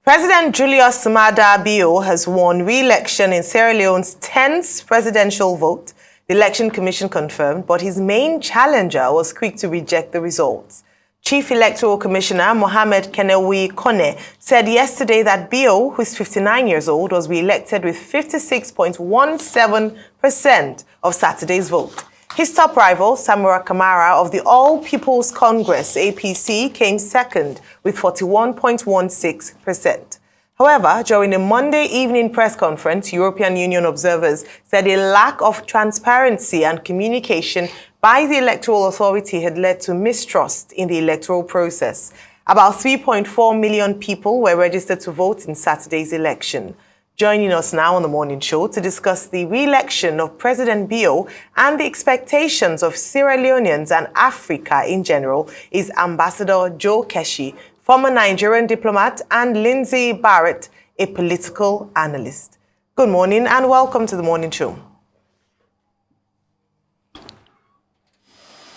President Julius Maada Bio has won re-election in Sierra Leone's 10th presidential vote, the Election Commission confirmed, but his main challenger was quick to reject the results. Chief Electoral Commissioner Mohamed Kenewi Kone said yesterday that Bio, who is 59 years old, was re-elected with 56.17% of Saturday's vote. His top rival, Samura Kamara of the All People's Congress, APC, came second with 41.16%. However, during a Monday evening press conference, European Union observers said a lack of transparency and communication by the Electoral Authority had led to mistrust in the electoral process. About 3.4 million people were registered to vote in Saturday's election. Joining us now on the morning show to discuss the re-election of President Bio and the expectations of Sierra Leoneans and Africa in general is Ambassador Joe Keshi, former Nigerian diplomat, and Lindsay Barrett, a political analyst. Good morning and welcome to the morning show.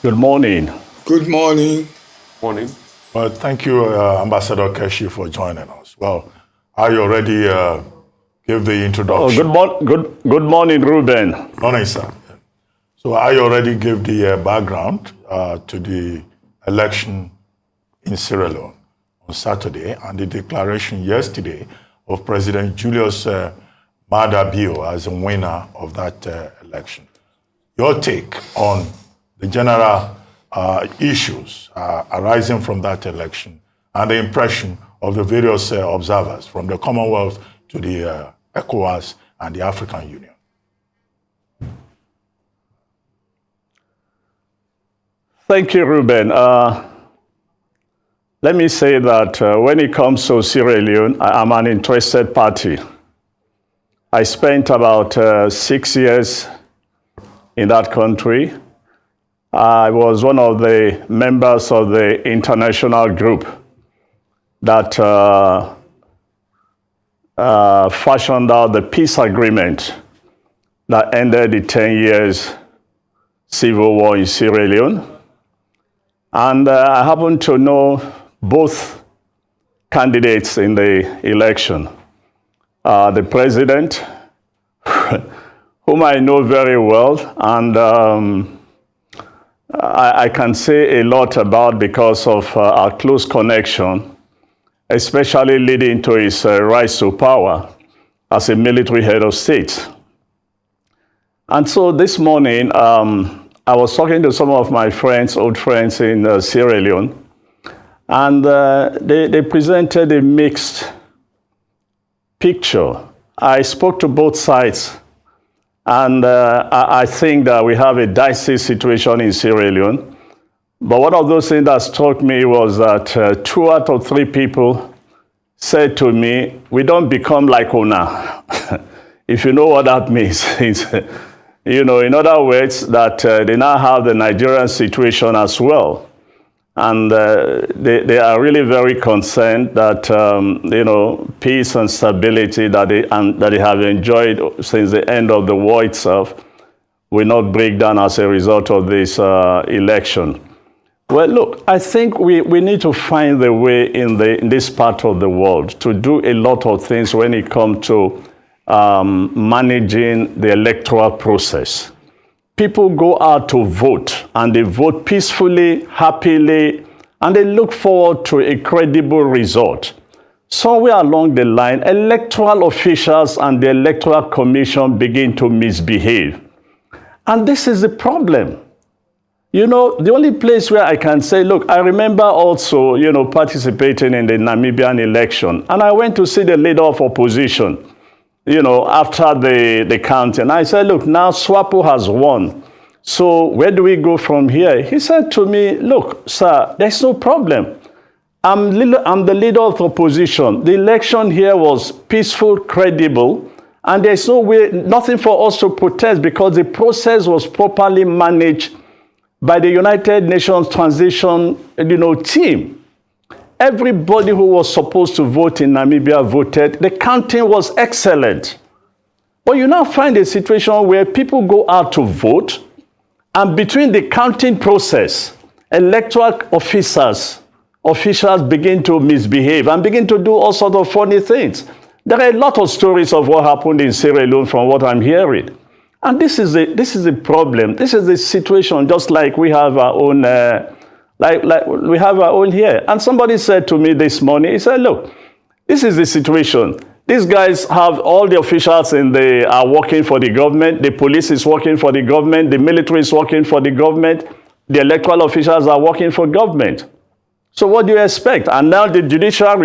Good morning. Good morning. Morning. Well, thank you, Ambassador Keshi, for joining us. Well, I already gave the introduction. Good morning, Ruben. Morning, sir. So I already gave the background to the election in Sierra Leone on Saturday and the declaration yesterday of President Julius Maada Bio as a winner of that election. Your take on the general issues arising from that election and the impression of the various observers from the Commonwealth to the ECOWAS and the African Union. Thank you, Ruben. Let me say that when it comes to Sierra Leone, I'm an interested party. I spent about 6 years in that country. I was one of the members of the international group that fashioned out the peace agreement that ended the 10 years civil war in Sierra Leone. And I happen to know both candidates in the election. The president, whom I know very well, and I can say a lot about because of our close connection, especially leading to his rise to power as a military head of state. And so this morning, I was talking to some of my friends, old friends in Sierra Leone, and they presented a mixed picture. I spoke to both sides, and I think that we have a dicey situation in Sierra Leone. But one of those things that struck me was that 2 out of 3 people said to me, we don't become like Ona. If you know what that means. You know, in other words, that they now have the Nigerian situation as well. And they are really very concerned that, you know, peace and stability that they have enjoyed since the end of the war itself will not break down as a result of this election. Well, look, I think we need to find the way in this part of the world to do a lot of things when it comes to managing the electoral process. People go out to vote, and they vote peacefully, happily, and they look forward to a credible result. Somewhere along the line, electoral officials and the Electoral Commission begin to misbehave. And this is the problem. You know, the only place where I can say, look, I remember also, you know, participating in the Namibian election, and I went to see the leader of opposition, you know, after the counting. And I said, look, now SWAPO has won. So where do we go from here? He said to me, look, sir, there's no problem. I'm the leader of opposition. The election here was peaceful, credible, and there's no way, nothing for us to protest because the process was properly managed by the United Nations transition, you know, team. Everybody who was supposed to vote in Namibia voted. The counting was excellent. But you now find a situation where people go out to vote, and between the counting process, electoral officers officials begin to misbehave and begin to do all sorts of funny things. There are a lot of stories of what happened in Sierra Leone from what I'm hearing. And this is a problem. This is the situation, just like we have our own, like we have our own here. And somebody said to me this morning, he said, look, this is the situation. These guys have all the officials are working for the government. The police is working for the government. The military is working for the government. The electoral officials are working for government. So what do you expect? And now the judiciary